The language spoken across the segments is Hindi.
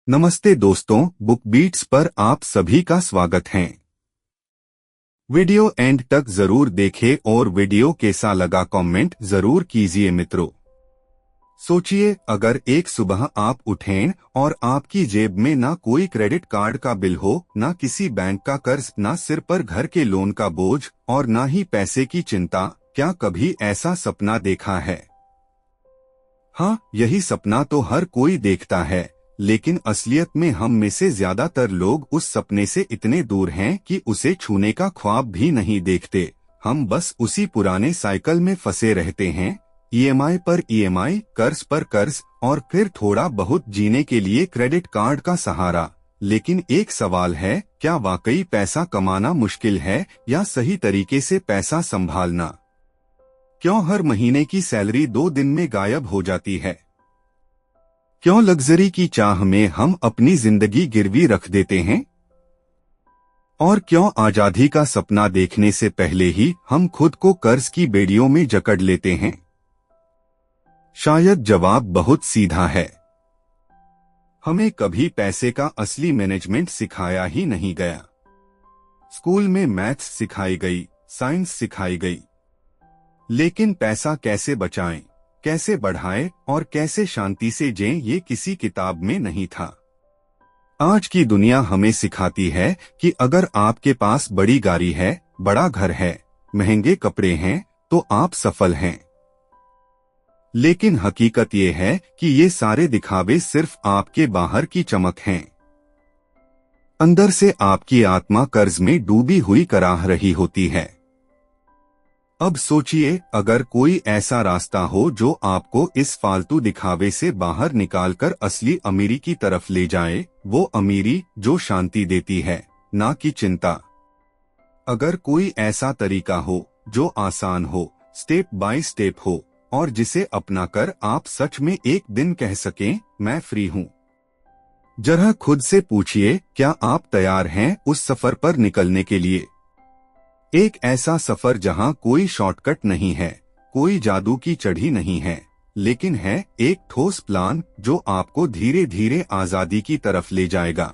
नमस्ते दोस्तों, बुक बीट्स पर आप सभी का स्वागत है। वीडियो एंड तक जरूर देखें और वीडियो कैसा लगा कमेंट जरूर कीजिए मित्रों। सोचिए, अगर एक सुबह आप उठें और आपकी जेब में ना कोई क्रेडिट कार्ड का बिल हो, ना किसी बैंक का कर्ज, ना सिर पर घर के लोन का बोझ और ना ही पैसे की चिंता। क्या कभी ऐसा सपना देखा है? हाँ, यही सपना तो हर कोई देखता है, लेकिन असलियत में हम में से ज्यादातर लोग उस सपने से इतने दूर हैं कि उसे छूने का ख्वाब भी नहीं देखते। हम बस उसी पुराने साइकिल में फंसे रहते हैं, ईएमआई पर ईएमआई, कर्ज पर कर्ज और फिर थोड़ा बहुत जीने के लिए क्रेडिट कार्ड का सहारा। लेकिन एक सवाल है, क्या वाकई पैसा कमाना मुश्किल है या सही तरीके से पैसा संभालना? क्यों हर महीने की सैलरी 2 दिन में गायब हो जाती है? क्यों लग्जरी की चाह में हम अपनी जिंदगी गिरवी रख देते हैं? और क्यों आजादी का सपना देखने से पहले ही हम खुद को कर्ज की बेड़ियों में जकड़ लेते हैं? शायद जवाब बहुत सीधा है। हमें कभी पैसे का असली मैनेजमेंट सिखाया ही नहीं गया। स्कूल में मैथ्स सिखाई गई, साइंस सिखाई गई, लेकिन पैसा कैसे बचाएं, कैसे बढ़ाएं और कैसे शांति से जिएं, ये किसी किताब में नहीं था। आज की दुनिया हमें सिखाती है कि अगर आपके पास बड़ी गाड़ी है, बड़ा घर है, महंगे कपड़े हैं, तो आप सफल हैं। लेकिन हकीकत ये है कि ये सारे दिखावे सिर्फ आपके बाहर की चमक हैं। अंदर से आपकी आत्मा कर्ज में डूबी हुई कराह रही होती है। अब सोचिए, अगर कोई ऐसा रास्ता हो जो आपको इस फालतू दिखावे से बाहर निकालकर असली अमीरी की तरफ ले जाए, वो अमीरी जो शांति देती है, ना कि चिंता। अगर कोई ऐसा तरीका हो जो आसान हो, स्टेप बाय स्टेप हो और जिसे अपनाकर आप सच में एक दिन कह सकें, मैं फ्री हूं। जरा खुद से पूछिए, क्या आप तैयार हैं उस सफर पर निकलने के लिए? एक ऐसा सफर जहां कोई शॉर्टकट नहीं है, कोई जादू की चढ़ी नहीं है, लेकिन है एक ठोस प्लान जो आपको धीरे धीरे आजादी की तरफ ले जाएगा।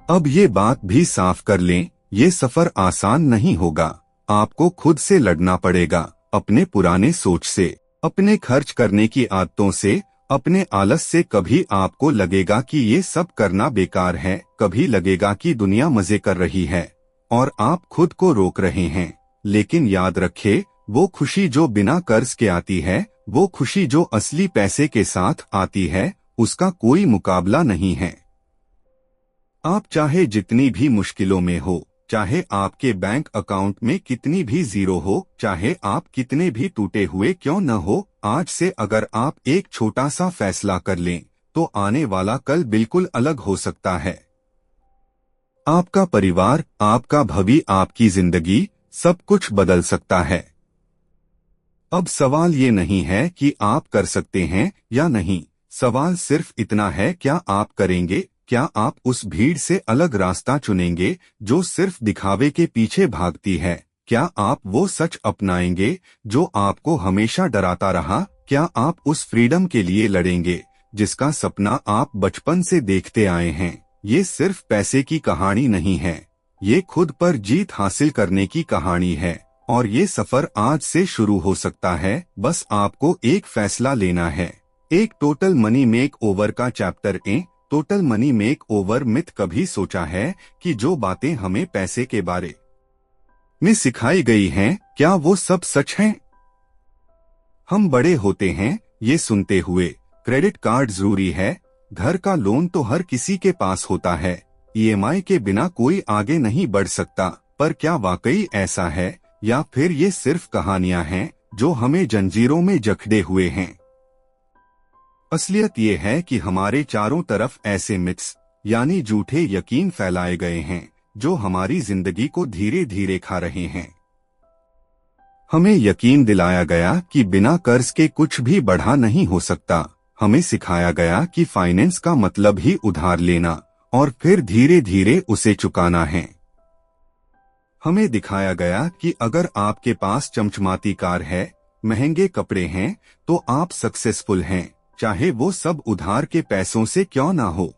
अब ये बात भी साफ कर लें, ये सफर आसान नहीं होगा। आपको खुद से लड़ना पड़ेगा, अपने पुराने सोच से, अपने खर्च करने की आदतों से, अपने आलस से। कभी आपको लगेगा कि ये सब करना बेकार है, कभी लगेगा कि दुनिया मजे कर रही है और आप खुद को रोक रहे हैं। लेकिन याद रखें, वो खुशी जो बिना कर्ज के आती है, वो खुशी जो असली पैसे के साथ आती है, उसका कोई मुकाबला नहीं है। आप चाहे जितनी भी मुश्किलों में हो, चाहे आपके बैंक अकाउंट में कितनी भी जीरो हो, चाहे आप कितने भी टूटे हुए क्यों न हो, आज से अगर आप एक छोटा सा फैसला कर लें, तो आने वाला कल बिल्कुल अलग हो सकता है। आपका परिवार, आपका भविष्य, आपकी जिंदगी, सब कुछ बदल सकता है। अब सवाल ये नहीं है कि आप कर सकते हैं या नहीं, सवाल सिर्फ इतना है, क्या आप करेंगे? क्या आप उस भीड़ से अलग रास्ता चुनेंगे जो सिर्फ दिखावे के पीछे भागती है? क्या आप वो सच अपनाएंगे जो आपको हमेशा डराता रहा? क्या आप उस फ्रीडम के लिए लड़ेंगे जिसका सपना आप बचपन से देखते आए हैं? ये सिर्फ पैसे की कहानी नहीं है, ये खुद पर जीत हासिल करने की कहानी है। और ये सफर आज से शुरू हो सकता है, बस आपको एक फैसला लेना है। एक टोटल मनी मेक ओवर का chapter total money make over myth. कभी सोचा है कि जो बातें हमें पैसे के बारे में सिखाई गई हैं, क्या वो सब सच हैं? हम बड़े होते हैं ये सुनते हुए, क्रेडिट कार्ड जरूरी है, घर का लोन तो हर किसी के पास होता है, ईएमआई के बिना कोई आगे नहीं बढ़ सकता। पर क्या वाकई ऐसा है, या फिर ये सिर्फ कहानियां हैं जो हमें जंजीरों में जकड़े हुए हैं? असलियत ये है कि हमारे चारों तरफ ऐसे मिथ्स यानी झूठे यकीन फैलाए गए हैं जो हमारी जिंदगी को धीरे धीरे खा रहे हैं। हमें यकीन दिलाया गया कि बिना कर्ज के कुछ भी बढ़ा नहीं हो सकता। हमें सिखाया गया कि फाइनेंस का मतलब ही उधार लेना और फिर धीरे धीरे उसे चुकाना है। हमें दिखाया गया कि अगर आपके पास चमचमाती कार है, महंगे कपड़े हैं, तो आप सक्सेसफुल हैं, चाहे वो सब उधार के पैसों से क्यों ना हो।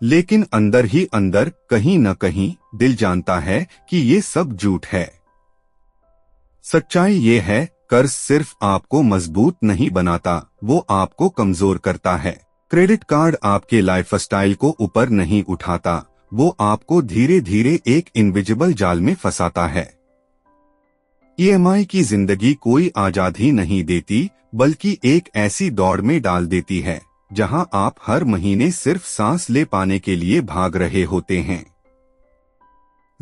लेकिन अंदर ही अंदर कहीं न कहीं दिल जानता है कि ये सब झूठ है। सच्चाई ये है, कर्ज सिर्फ आपको मजबूत नहीं बनाता, वो आपको कमजोर करता है। क्रेडिट कार्ड आपके लाइफस्टाइल को ऊपर नहीं उठाता, वो आपको धीरे धीरे एक इनविजिबल जाल में फंसाता है। ईएमआई की जिंदगी कोई आजादी नहीं देती, बल्कि एक ऐसी दौड़ में डाल देती है जहां आप हर महीने सिर्फ सांस ले पाने के लिए भाग रहे होते हैं।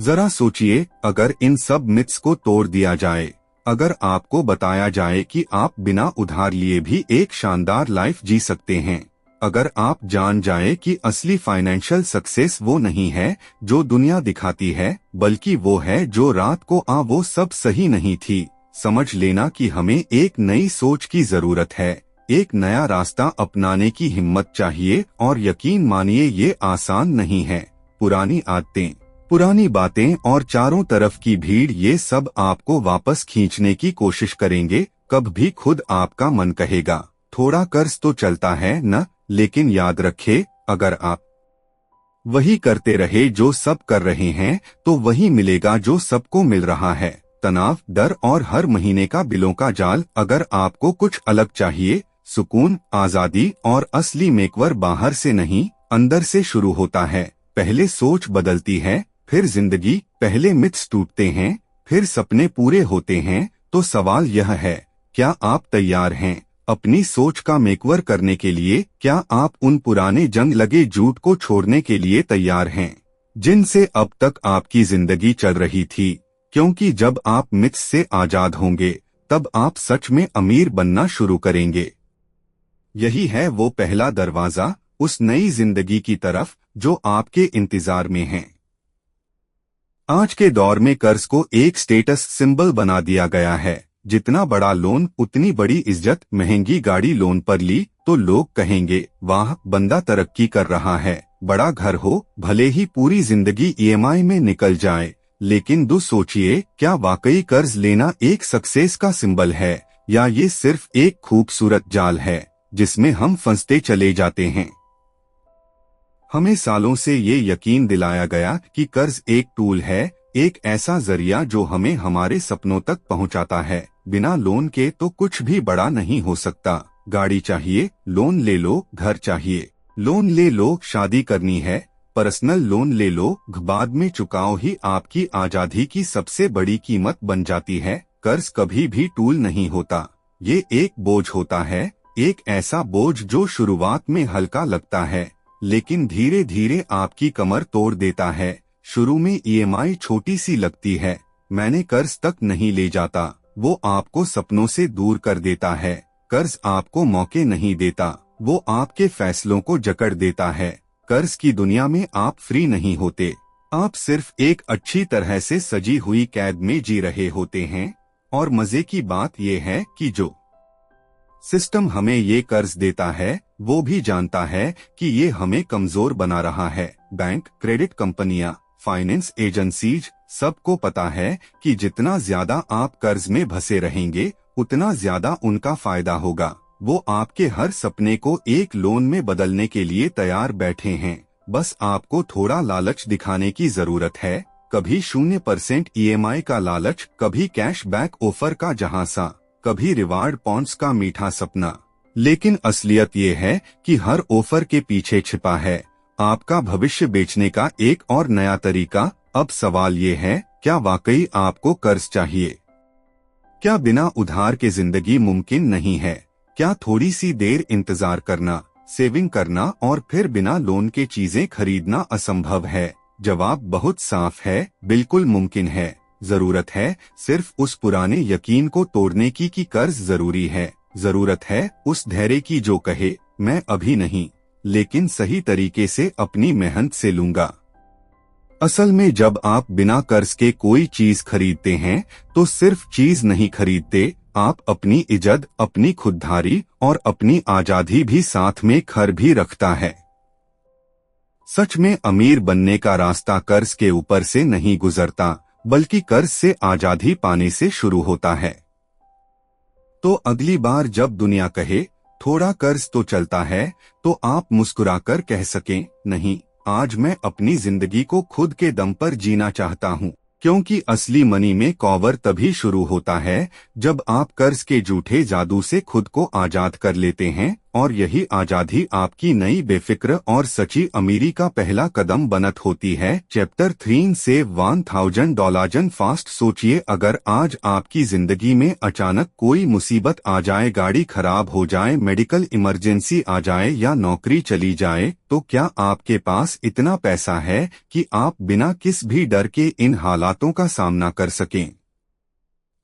जरा सोचिए, अगर इन सब मिथ्स को तोड़ दिया जाए, अगर आपको बताया जाए कि आप बिना उधार लिए भी एक शानदार लाइफ जी सकते हैं, अगर आप जान जाए कि असली फाइनेंशियल सक्सेस वो नहीं है जो दुनिया दिखाती है, बल्कि वो है जो रात को वो सब सही नहीं थी, समझ लेना कि हमें एक नई सोच की जरूरत है, एक नया रास्ता अपनाने की हिम्मत चाहिए। और यकीन मानिए, ये आसान नहीं है। पुरानी आदतें, पुरानी बातें और चारों तरफ की भीड़, ये सब आपको वापस खींचने की कोशिश करेंगे। कब भी खुद आपका मन कहेगा, थोड़ा कर्ज तो चलता है न, लेकिन याद रखे, अगर आप वही करते रहे जो सब कर रहे हैं, तो वही मिलेगा जो सबको मिल रहा है। तनाव, डर और हर महीने का बिलों का जाल। अगर आपको कुछ अलग चाहिए, सुकून, आजादी और असली मेकवर बाहर से नहीं, अंदर से शुरू होता है। पहले सोच बदलती है, फिर जिंदगी। पहले मिथ्स टूटते हैं, फिर सपने पूरे होते हैं। तो सवाल यह है, क्या आप तैयार हैं अपनी सोच का मेकवर करने के लिए? क्या आप उन पुराने जंग लगे झूठ को छोड़ने के लिए तैयार हैं जिनसे अब तक आपकी जिंदगी चल रही थी? क्योंकि जब आप मिथ्स से आजाद होंगे, तब आप सच में अमीर बनना शुरू करेंगे। यही है वो पहला दरवाजा उस नई जिंदगी की तरफ जो आपके इंतजार में है। आज के दौर में कर्ज को एक स्टेटस सिंबल बना दिया गया है। जितना बड़ा लोन उतनी बड़ी इज्जत। महंगी गाड़ी लोन पर ली तो लोग कहेंगे, वाह बंदा तरक्की कर रहा है। बड़ा घर हो, भले ही पूरी जिंदगी ईएमआई में निकल जाए, लेकिन सोचिए, क्या वाकई कर्ज लेना एक सक्सेस का सिंबल है, या ये सिर्फ एक खूबसूरत जाल है जिसमें हम फंसते चले जाते हैं? हमें सालों से ये यकीन दिलाया गया कि कर्ज एक टूल है, एक ऐसा जरिया जो हमें हमारे सपनों तक पहुंचाता है। बिना लोन के तो कुछ भी बड़ा नहीं हो सकता। गाड़ी चाहिए, लोन ले लो। घर चाहिए, लोन ले लो। शादी करनी है, पर्सनल लोन ले लो। बाद में चुकाओ ही आपकी आजादी की सबसे बड़ी कीमत बन जाती है। कर्ज कभी भी टूल नहीं होता, ये एक बोझ होता है। एक ऐसा बोझ जो शुरुआत में हल्का लगता है, लेकिन धीरे धीरे आपकी कमर तोड़ देता है। शुरू में ईएमआई छोटी सी लगती है, मैंने कर्ज तक नहीं ले जाता। वो आपको सपनों से दूर कर देता है। कर्ज आपको मौके नहीं देता, वो आपके फैसलों को जकड़ देता है। कर्ज की दुनिया में आप फ्री नहीं होते, आप सिर्फ एक अच्छी तरह से सजी हुई कैद में जी रहे होते हैं। और मजे की बात यह है कि जो सिस्टम हमें ये कर्ज देता है, वो भी जानता है कि ये हमें कमजोर बना रहा है। बैंक, क्रेडिट कंपनियां, फाइनेंस एजेंसीज, सबको पता है कि जितना ज्यादा आप कर्ज में फंसे रहेंगे, उतना ज्यादा उनका फायदा होगा। वो आपके हर सपने को एक लोन में बदलने के लिए तैयार बैठे हैं। बस आपको थोड़ा लालच दिखाने की जरूरत है। कभी 0% ईएमआई का लालच, कभी कैशबैक ऑफर का झांसा, कभी रिवार्ड पॉइंट्स का मीठा सपना। लेकिन असलियत ये है कि हर ऑफर के पीछे छिपा है आपका भविष्य बेचने का एक और नया तरीका। अब सवाल ये है, क्या वाकई आपको कर्ज चाहिए? क्या बिना उधार के जिंदगी मुमकिन नहीं है? क्या थोड़ी सी देर इंतजार करना, सेविंग करना और फिर बिना लोन के चीजें खरीदना असंभव है? जवाब बहुत साफ है, बिल्कुल मुमकिन है। जरूरत है सिर्फ उस पुराने यकीन को तोड़ने की कि कर्ज जरूरी है। जरूरत है उस धैर्य की जो कहे, मैं अभी नहीं, लेकिन सही तरीके से अपनी मेहनत से लूंगा। असल में जब आप बिना कर्ज के कोई चीज खरीदते हैं, तो सिर्फ चीज नहीं खरीदते, आप अपनी इज्जत, अपनी खुददारी और अपनी आजादी भी साथ में खर भी रखता है। सच में अमीर बनने का रास्ता कर्ज के ऊपर से नहीं गुजरता, बल्कि कर्ज से आजादी पाने से शुरू होता है। तो अगली बार जब दुनिया कहे थोड़ा कर्ज तो चलता है, तो आप मुस्कुराकर कह सकें, नहीं, आज मैं अपनी जिंदगी को खुद के दम पर जीना चाहता हूँ, क्योंकि असली मनी में कॉवर तभी शुरू होता है जब आप कर्ज के झूठे जादू से खुद को आजाद कर लेते हैं, और यही आजादी आपकी नई बेफिक्र और सच्ची अमीरी का पहला कदम बनत होती है। चैप्टर 3 से $1000 फास्ट। सोचिए, अगर आज आपकी जिंदगी में अचानक कोई मुसीबत आ जाए, गाड़ी खराब हो जाए, मेडिकल इमरजेंसी आ जाए या नौकरी चली जाए, तो क्या आपके पास इतना पैसा है कि आप बिना किस भी डर के इन हालातों का सामना कर सकें?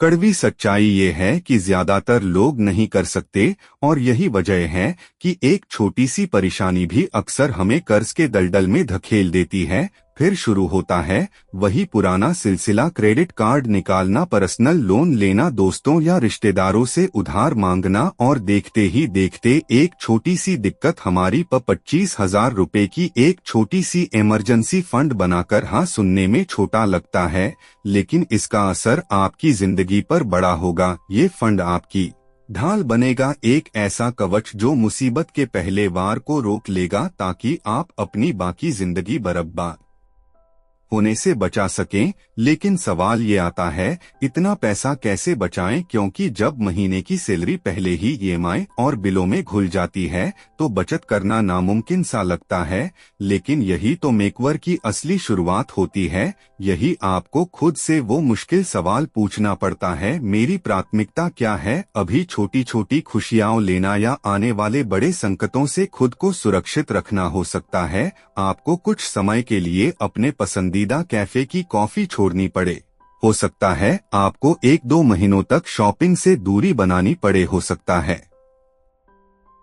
कड़वी सच्चाई ये है कि ज्यादातर लोग नहीं कर सकते, और यही वजह है कि एक छोटी सी परेशानी भी अक्सर हमें कर्ज के दलदल में धकेल देती है। फिर शुरू होता है वही पुराना सिलसिला, क्रेडिट कार्ड निकालना, पर्सनल लोन लेना, दोस्तों या रिश्तेदारों से उधार मांगना, और देखते ही देखते एक छोटी सी दिक्कत हमारी 25,000 रुपए की एक छोटी सी इमरजेंसी फंड बनाकर, हाँ सुनने में छोटा लगता है, लेकिन इसका असर आपकी जिंदगी पर बड़ा होगा। ये फंड आपकी ढाल बनेगा, एक ऐसा कवच जो मुसीबत के पहले वार को रोक लेगा, ताकि आप अपनी बाकी जिंदगी बर्बाद होने से बचा सकें। लेकिन सवाल ये आता है, इतना पैसा कैसे बचाएं? क्योंकि जब महीने की सैलरी पहले ही ईएमआई और बिलों में घुल जाती है, तो बचत करना नामुमकिन सा लगता है। लेकिन यही तो मेकवर की असली शुरुआत होती है। यही आपको खुद से वो मुश्किल सवाल पूछना पड़ता है, मेरी प्राथमिकता क्या है? अभी छोटी छोटी खुशियां लेना या आने वाले बड़े संकटों से खुद को सुरक्षित रखना हो सकता है। आपको कुछ समय के लिए अपने पसंदीदा कैफे की कॉफी छोड़नी पड़े, हो सकता है आपको 1-2 महीनों तक शॉपिंग से दूरी बनानी पड़े, हो सकता है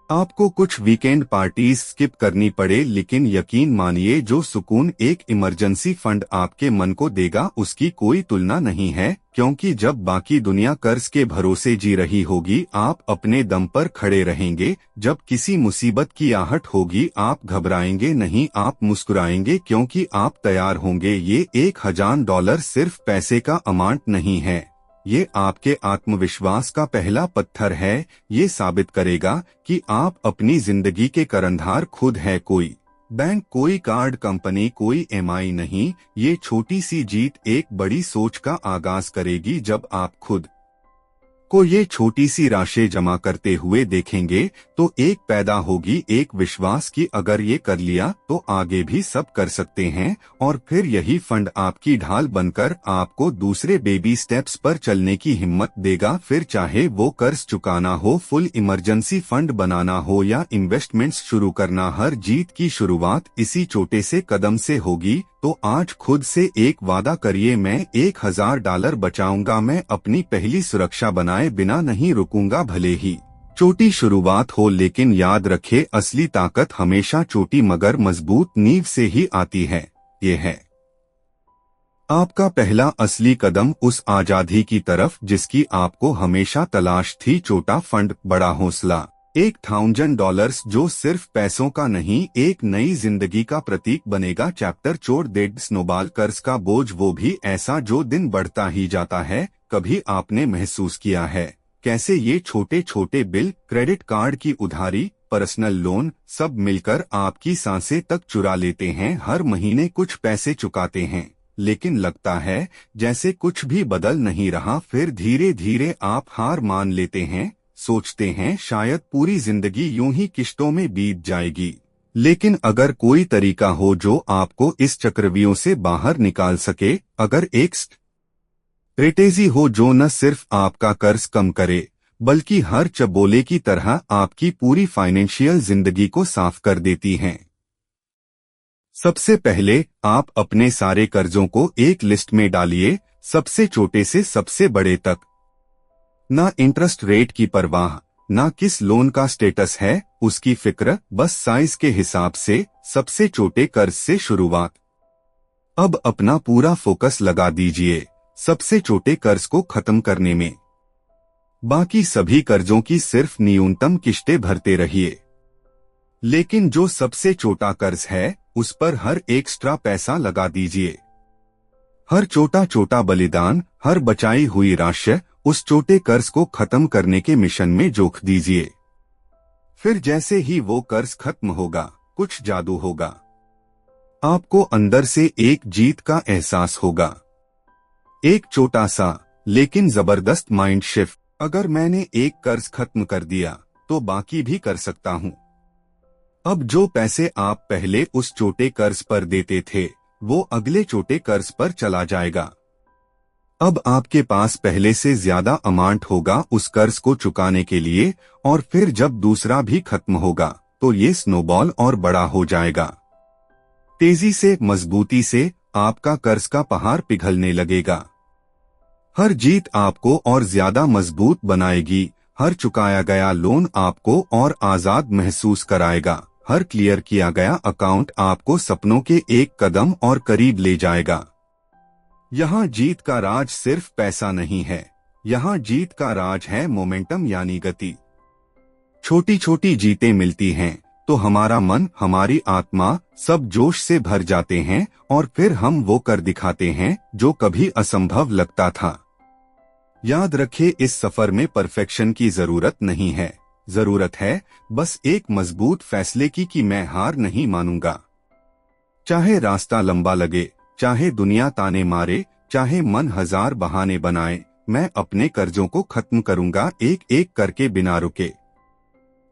आपको कुछ वीकेंड पार्टीज स्किप करनी पड़े, लेकिन यकीन मानिए, जो सुकून एक इमरजेंसी फंड आपके मन को देगा उसकी कोई तुलना नहीं है। क्योंकि जब बाकी दुनिया कर्ज के भरोसे जी रही होगी, आप अपने दम पर खड़े रहेंगे। जब किसी मुसीबत की आहट होगी, आप घबराएंगे नहीं, आप मुस्कुराएंगे, क्योंकि आप तैयार होंगे। ये $1000 सिर्फ पैसे का अमाउंट नहीं है, ये आपके आत्मविश्वास का पहला पत्थर है। ये साबित करेगा कि आप अपनी जिंदगी के कर्णधार खुद है, कोई बैंक, कोई कार्ड कंपनी, कोई एमआई नहीं। ये छोटी सी जीत एक बड़ी सोच का आगाज करेगी। जब आप खुद को ये छोटी सी राशि जमा करते हुए देखेंगे, तो एक पैदा होगी एक विश्वास की अगर ये कर लिया तो आगे भी सब कर सकते हैं। और फिर यही फंड आपकी ढाल बनकर आपको दूसरे बेबी स्टेप्स पर चलने की हिम्मत देगा। फिर चाहे वो कर्ज चुकाना हो, फुल इमरजेंसी फंड बनाना हो या इन्वेस्टमेंट्स शुरू करना, हर जीत की शुरुआत इसी छोटे से कदम से होगी। तो आज खुद से एक वादा करिए, मैं $1000 बचाऊंगा, मैं अपनी पहली सुरक्षा बनाए बिना नहीं रुकूंगा। भले ही छोटी शुरुआत हो, लेकिन याद रखे, असली ताकत हमेशा छोटी मगर मजबूत नींव से ही आती है। ये है आपका पहला असली कदम उस आजादी की तरफ जिसकी आपको हमेशा तलाश थी। छोटा फंड, बड़ा हौसला। $1000 जो सिर्फ पैसों का नहीं, एक नई जिंदगी का प्रतीक बनेगा। चैप्टर 4 स्नोबॉल, कर्ज का बोझ, वो भी ऐसा जो दिन बढ़ता ही जाता है। कभी आपने महसूस किया है कैसे ये छोटे छोटे बिल, क्रेडिट कार्ड की उधारी, पर्सनल लोन, सब मिलकर आपकी सांसें तक चुरा लेते हैं? हर महीने कुछ पैसे चुकाते हैं, लेकिन लगता है जैसे कुछ भी बदल नहीं रहा। फिर धीरे धीरे आप हार मान लेते हैं, सोचते हैं शायद पूरी जिंदगी यूं ही किश्तों में बीत जाएगी। लेकिन अगर कोई तरीका हो जो आपको इस चक्रव्यूह से बाहर निकाल सके, अगर एक स्ट्रेटेजी हो जो न सिर्फ आपका कर्ज कम करे, बल्कि हर चबोले की तरह आपकी पूरी फाइनेंशियल जिंदगी को साफ कर देती है। सबसे पहले आप अपने सारे कर्जों को एक लिस्ट में डालिए, सबसे छोटे से सबसे बड़े तक। ना इंटरेस्ट रेट की परवाह, ना किस लोन का स्टेटस है उसकी फिक्र, बस साइज के हिसाब से सबसे छोटे कर्ज से शुरुआत। अब अपना पूरा फोकस लगा दीजिए सबसे छोटे कर्ज को खत्म करने में। बाकी सभी कर्जों की सिर्फ न्यूनतम किश्तें भरते रहिए, लेकिन जो सबसे छोटा कर्ज है उस पर हर एक्स्ट्रा पैसा लगा दीजिए। हर छोटा छोटा बलिदान, हर बचाई हुई राशि उस छोटे कर्ज को खत्म करने के मिशन में जोख दीजिए। फिर जैसे ही वो कर्ज खत्म होगा, कुछ जादू होगा। आपको अंदर से एक जीत का एहसास होगा। एक छोटा सा लेकिन जबरदस्त माइंड शिफ्ट। अगर मैंने एक कर्ज खत्म कर दिया तो बाकी भी कर सकता हूँ। अब जो पैसे आप पहले उस छोटे कर्ज पर देते थे वो अगले छोटे कर्ज पर चला जाएगा। अब आपके पास पहले से ज्यादा अमाउंट होगा उस कर्ज को चुकाने के लिए, और फिर जब दूसरा भी खत्म होगा तो ये स्नोबॉल और बड़ा हो जाएगा। तेजी से, मजबूती से आपका कर्ज का पहाड़ पिघलने लगेगा। हर जीत आपको और ज्यादा मजबूत बनाएगी। हर चुकाया गया लोन आपको और आजाद महसूस कराएगा। हर क्लियर किया गया अकाउंट आपको सपनों के एक कदम और करीब ले जाएगा। यहाँ जीत का राज सिर्फ पैसा नहीं है, यहाँ जीत का राज है मोमेंटम यानी गति। छोटी छोटी जीतें मिलती हैं तो हमारा मन, हमारी आत्मा सब जोश से भर जाते हैं और फिर हम वो कर दिखाते हैं जो कभी असंभव लगता था। याद रखें, इस सफर में परफेक्शन की जरूरत नहीं है। जरूरत है बस एक मजबूत फैसले की कि मैं हार नहीं मानूंगा। चाहे रास्ता लंबा लगे, चाहे दुनिया ताने मारे, चाहे मन हजार बहाने बनाए, मैं अपने कर्जों को खत्म करूंगा एक एक करके बिना रुके।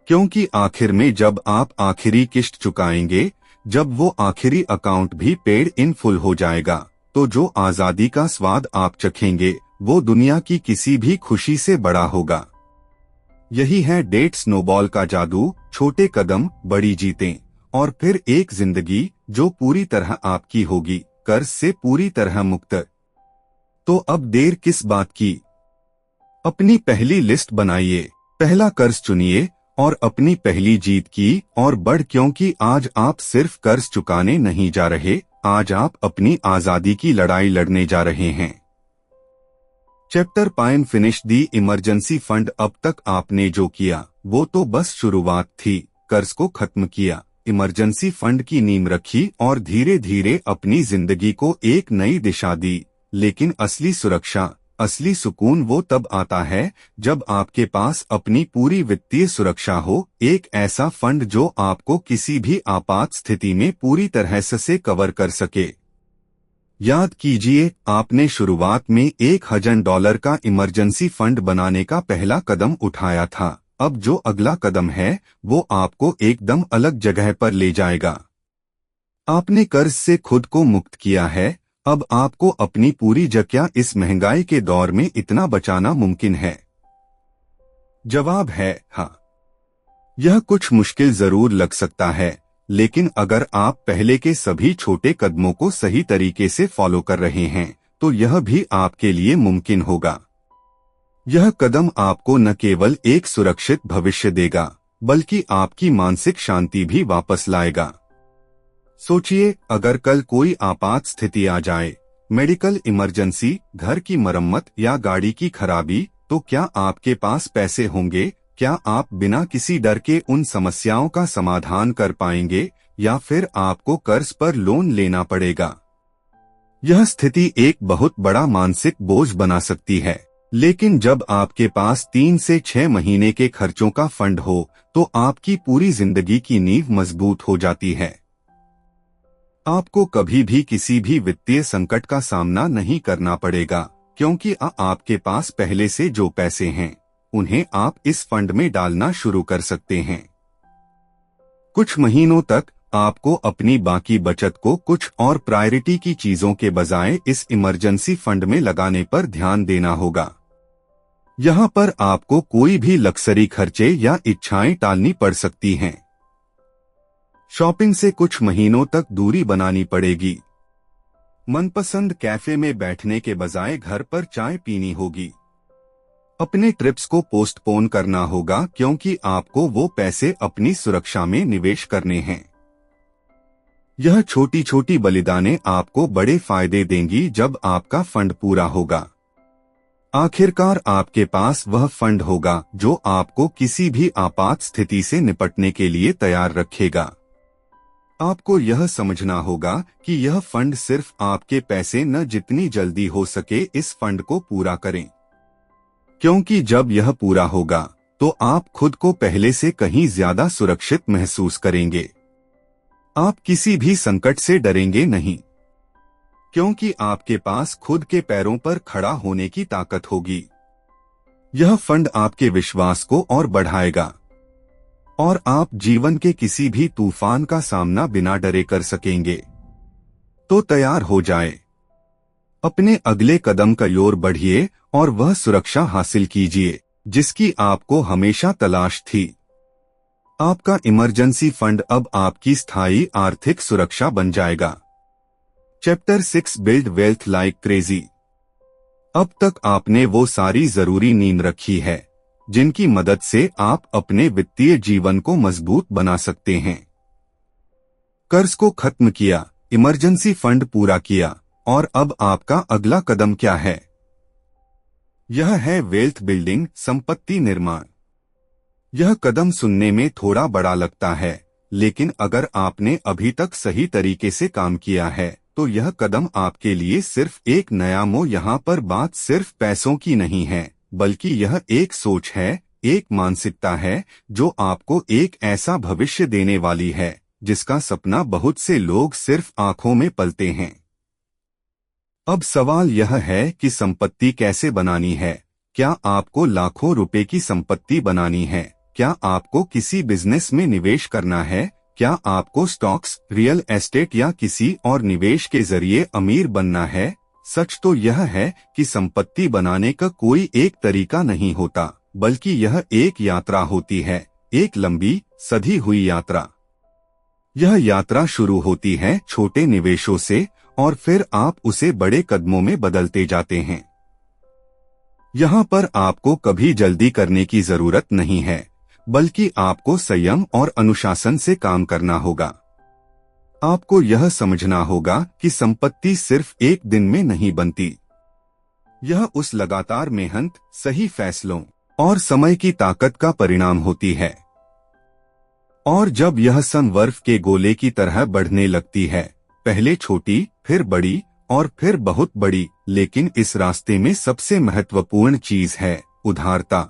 क्योंकि आखिर में जब आप आखिरी किश्त चुकाएंगे, जब वो आखिरी अकाउंट भी पेड इन फुल हो जाएगा, तो जो आजादी का स्वाद आप चखेंगे वो दुनिया की किसी भी खुशी से बड़ा होगा। यही है डेट स्नोबॉल का जादू। छोटे कदम, बड़ी जीतें, और फिर एक जिंदगी जो पूरी तरह आपकी होगी, कर्ज से पूरी तरह मुक्त। तो अब देर किस बात की? अपनी पहली लिस्ट बनाइए, पहला कर्ज चुनिए और अपनी पहली जीत की और बढ़, क्योंकि आज आप सिर्फ कर्ज चुकाने नहीं जा रहे, आज आप अपनी आजादी की लड़ाई लड़ने जा रहे हैं। चैप्टर पाइन फिनिश दी इमरजेंसी फंड। अब तक आपने जो किया वो तो बस शुरुआत थी। कर्ज को खत्म किया, इमरजेंसी फंड की नींव रखी और धीरे धीरे अपनी जिंदगी को एक नई दिशा दी। लेकिन असली सुरक्षा, असली सुकून वो तब आता है जब आपके पास अपनी पूरी वित्तीय सुरक्षा हो, एक ऐसा फंड जो आपको किसी भी आपात स्थिति में पूरी तरह से कवर कर सके। याद कीजिए, आपने शुरुआत में $1000 का इमरजेंसी फंड बनाने का पहला कदम उठाया था। अब जो अगला कदम है वो आपको एकदम अलग जगह पर ले जाएगा। आपने कर्ज से खुद को मुक्त किया है, अब आपको अपनी पूरी जगह इस महंगाई के दौर में इतना बचाना मुमकिन है? जवाब है हाँ। यह कुछ मुश्किल जरूर लग सकता है, लेकिन अगर आप पहले के सभी छोटे कदमों को सही तरीके से फॉलो कर रहे हैं तो यह भी आपके लिए मुमकिन होगा। यह कदम आपको न केवल एक सुरक्षित भविष्य देगा बल्कि आपकी मानसिक शांति भी वापस लाएगा। सोचिए, अगर कल कोई आपात स्थिति आ जाए, मेडिकल इमरजेंसी, घर की मरम्मत या गाड़ी की खराबी, तो क्या आपके पास पैसे होंगे? क्या आप बिना किसी डर के उन समस्याओं का समाधान कर पाएंगे या फिर आपको कर्ज पर लोन लेना पड़ेगा? यह स्थिति एक बहुत बड़ा मानसिक बोझ बना सकती है, लेकिन जब आपके पास 3 से 6 महीने के खर्चों का फंड हो तो आपकी पूरी जिंदगी की नींव मजबूत हो जाती है। आपको कभी भी किसी भी वित्तीय संकट का सामना नहीं करना पड़ेगा, क्योंकि आपके पास पहले से जो पैसे हैं उन्हें आप इस फंड में डालना शुरू कर सकते हैं। कुछ महीनों तक आपको अपनी बाकी बचत को कुछ और प्रायोरिटी की चीजों के बजाय इस इमरजेंसी फंड में लगाने पर ध्यान देना होगा। यहाँ पर आपको कोई भी लक्जरी खर्चे या इच्छाएं टालनी पड़ सकती हैं। शॉपिंग से कुछ महीनों तक दूरी बनानी पड़ेगी। मनपसंद कैफे में बैठने के बजाय घर पर चाय पीनी होगी। अपने ट्रिप्स को पोस्टपोन करना होगा, क्योंकि आपको वो पैसे अपनी सुरक्षा में निवेश करने हैं। यह छोटी छोटी बलिदानें आपको बड़े फायदे देंगी जब आपका फंड पूरा होगा। आखिरकार आपके पास वह फंड होगा जो आपको किसी भी आपात स्थिति से निपटने के लिए तैयार रखेगा। आपको यह समझना होगा कि यह फंड सिर्फ आपके पैसे न, जितनी जल्दी हो सके इस फंड को पूरा करें, क्योंकि जब यह पूरा होगा तो आप खुद को पहले से कहीं ज्यादा सुरक्षित महसूस करेंगे। आप किसी भी संकट से डरेंगे नहीं, क्योंकि आपके पास खुद के पैरों पर खड़ा होने की ताकत होगी। यह फंड आपके विश्वास को और बढ़ाएगा और आप जीवन के किसी भी तूफान का सामना बिना डरे कर सकेंगे। तो तैयार हो जाए, अपने अगले कदम की ओर बढ़िए और वह सुरक्षा हासिल कीजिए जिसकी आपको हमेशा तलाश थी। आपका इमरजेंसी फंड अब आपकी स्थायी आर्थिक सुरक्षा बन जाएगा। Chapter 6 build wealth like crazy. अब तक आपने वो सारी जरूरी नींव रखी है जिनकी मदद से आप अपने वित्तीय जीवन को मजबूत बना सकते हैं। कर्ज को खत्म किया, इमरजेंसी फंड पूरा किया, और अब आपका अगला कदम क्या है? यह है वेल्थ बिल्डिंग, संपत्ति निर्माण। यह कदम सुनने में थोड़ा बड़ा लगता है, लेकिन अगर आपने अभी तक सही तरीके से काम किया है तो यह कदम आपके लिए सिर्फ एक नया यहाँ पर बात सिर्फ पैसों की नहीं है, बल्कि यह एक सोच है, एक मानसिकता है जो आपको एक ऐसा भविष्य देने वाली है जिसका सपना बहुत से लोग सिर्फ आंखों में पलते हैं। अब सवाल यह है कि संपत्ति कैसे बनानी है। क्या आपको लाखों रुपए की संपत्ति बनानी है? क्या आपको किसी बिजनेस में निवेश करना है? क्या आपको स्टॉक्स, रियल एस्टेट या किसी और निवेश के जरिए अमीर बनना है? सच तो यह है कि संपत्ति बनाने का कोई एक तरीका नहीं होता, बल्कि यह एक यात्रा होती है, एक लंबी सधी हुई यात्रा। यह यात्रा शुरू होती है छोटे निवेशों से और फिर आप उसे बड़े कदमों में बदलते जाते हैं। यहाँ पर आपको कभी जल्दी करने की जरूरत नहीं है, बल्कि आपको संयम और अनुशासन से काम करना होगा। आपको यह समझना होगा कि संपत्ति सिर्फ एक दिन में नहीं बनती। यह उस लगातार मेहनत, सही फैसलों और समय की ताकत का परिणाम होती है। और जब यह संवर्फ के गोले की तरह बढ़ने लगती है, पहले छोटी, फिर बड़ी और फिर बहुत बड़ी, लेकिन इस रास्ते में सबसे महत्वपूर्ण चीज है उदारता।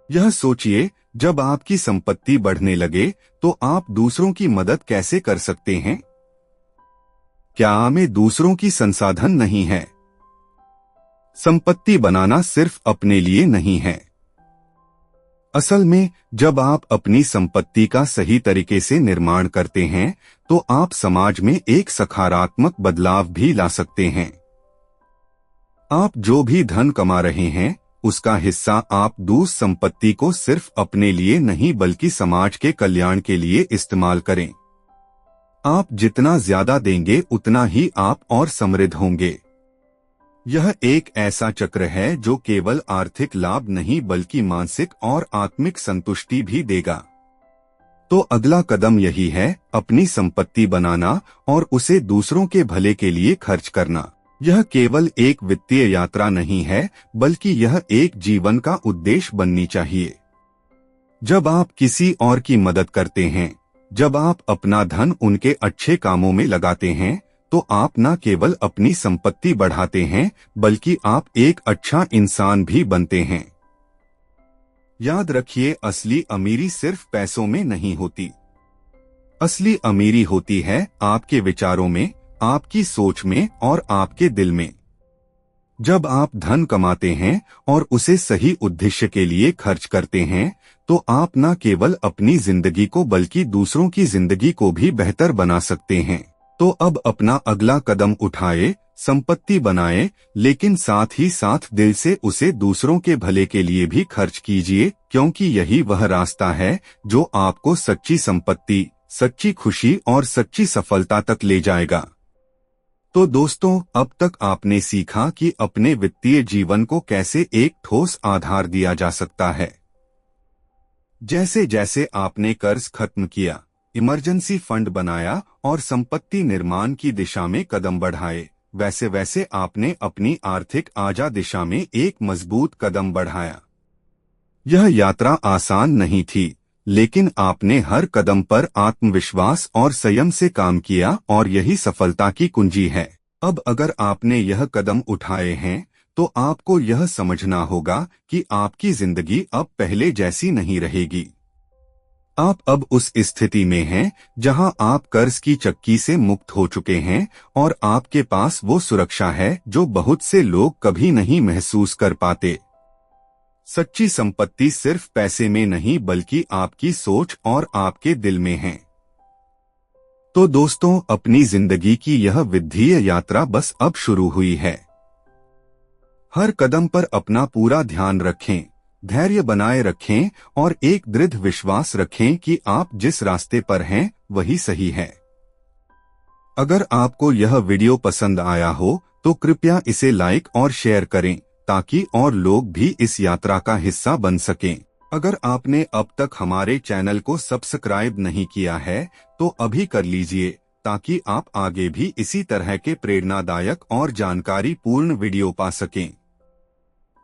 यह सोचिए, जब आपकी संपत्ति बढ़ने लगे तो आप दूसरों की मदद कैसे कर सकते हैं? क्या में दूसरों की संसाधन नहीं है? संपत्ति बनाना सिर्फ अपने लिए नहीं है। असल में जब आप अपनी संपत्ति का सही तरीके से निर्माण करते हैं तो आप समाज में एक सकारात्मक बदलाव भी ला सकते हैं। आप जो भी धन कमा रहे हैं उसका हिस्सा आप दूसरी संपत्ति को सिर्फ अपने लिए नहीं बल्कि समाज के कल्याण के लिए इस्तेमाल करें। आप जितना ज्यादा देंगे उतना ही आप और समृद्ध होंगे। यह एक ऐसा चक्र है जो केवल आर्थिक लाभ नहीं बल्कि मानसिक और आत्मिक संतुष्टि भी देगा। तो अगला कदम यही है, अपनी संपत्ति बनाना और उसे दूसरों के भले के लिए खर्च करना। यह केवल एक वित्तीय यात्रा नहीं है, बल्कि यह एक जीवन का उद्देश्य बननी चाहिए। जब आप किसी और की मदद करते हैं, जब आप अपना धन उनके अच्छे कामों में लगाते हैं, तो आप न केवल अपनी संपत्ति बढ़ाते हैं, बल्कि आप एक अच्छा इंसान भी बनते हैं। याद रखिए, असली अमीरी सिर्फ पैसों में नहीं होती। असली अमीरी होती है आपके विचारों में, आपकी सोच में और आपके दिल में। जब आप धन कमाते हैं और उसे सही उद्देश्य के लिए खर्च करते हैं, तो आप न केवल अपनी जिंदगी को बल्कि दूसरों की जिंदगी को भी बेहतर बना सकते हैं। तो अब अपना अगला कदम उठाए, संपत्ति बनाए, लेकिन साथ ही साथ दिल से उसे दूसरों के भले के लिए भी खर्च कीजिए, क्योंकि यही वह रास्ता है जो आपको सच्ची संपत्ति, सच्ची खुशी और सच्ची सफलता तक ले जाएगा। तो दोस्तों, अब तक आपने सीखा कि अपने वित्तीय जीवन को कैसे एक ठोस आधार दिया जा सकता है। जैसे जैसे आपने कर्ज खत्म किया, इमरजेंसी फंड बनाया और संपत्ति निर्माण की दिशा में कदम बढ़ाए, वैसे वैसे आपने अपनी आर्थिक आजा दिशा में एक मजबूत कदम बढ़ाया। यह यात्रा आसान नहीं थी, लेकिन आपने हर कदम पर आत्मविश्वास और संयम से काम किया और यही सफलता की कुंजी है। अब अगर आपने यह कदम उठाए हैं, तो आपको यह समझना होगा कि आपकी जिंदगी अब पहले जैसी नहीं रहेगी। आप अब उस स्थिति में हैं जहां आप कर्ज की चक्की से मुक्त हो चुके हैं और आपके पास वो सुरक्षा है जो बहुत से लोग कभी नहीं महसूस कर पाते। सच्ची संपत्ति सिर्फ पैसे में नहीं बल्कि आपकी सोच और आपके दिल में है। तो दोस्तों, अपनी जिंदगी की यह वित्तीय यात्रा बस अब शुरू हुई है। हर कदम पर अपना पूरा ध्यान रखें, धैर्य बनाए रखें और एक दृढ़ विश्वास रखें कि आप जिस रास्ते पर हैं वही सही है। अगर आपको यह वीडियो पसंद आया हो तो कृपया इसे लाइक और शेयर करें ताकि और लोग भी इस यात्रा का हिस्सा बन सकें। अगर आपने अब तक हमारे चैनल को सब्सक्राइब नहीं किया है तो अभी कर लीजिए ताकि आप आगे भी इसी तरह के प्रेरणादायक और जानकारी पूर्ण वीडियो पा सकें।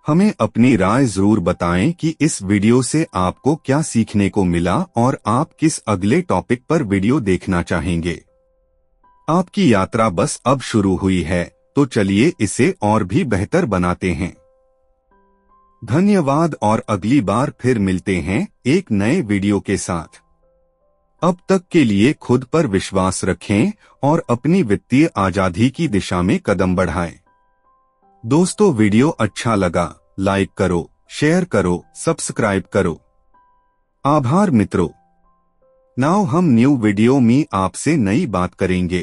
हमें अपनी राय जरूर बताएं कि इस वीडियो से आपको क्या सीखने को मिला और आप किस अगले टॉपिक पर वीडियो देखना चाहेंगे। आपकी यात्रा बस अब शुरू हुई है, तो चलिए इसे और भी बेहतर बनाते हैं। धन्यवाद और अगली बार फिर मिलते हैं एक नए वीडियो के साथ। अब तक के लिए खुद पर विश्वास रखें और अपनी वित्तीय आजादी की दिशा में कदम बढ़ाएं। दोस्तों, वीडियो अच्छा लगा लाइक करो, शेयर करो, सब्सक्राइब करो। आभार मित्रों। नाउ हम न्यू वीडियो में आपसे नई बात करेंगे।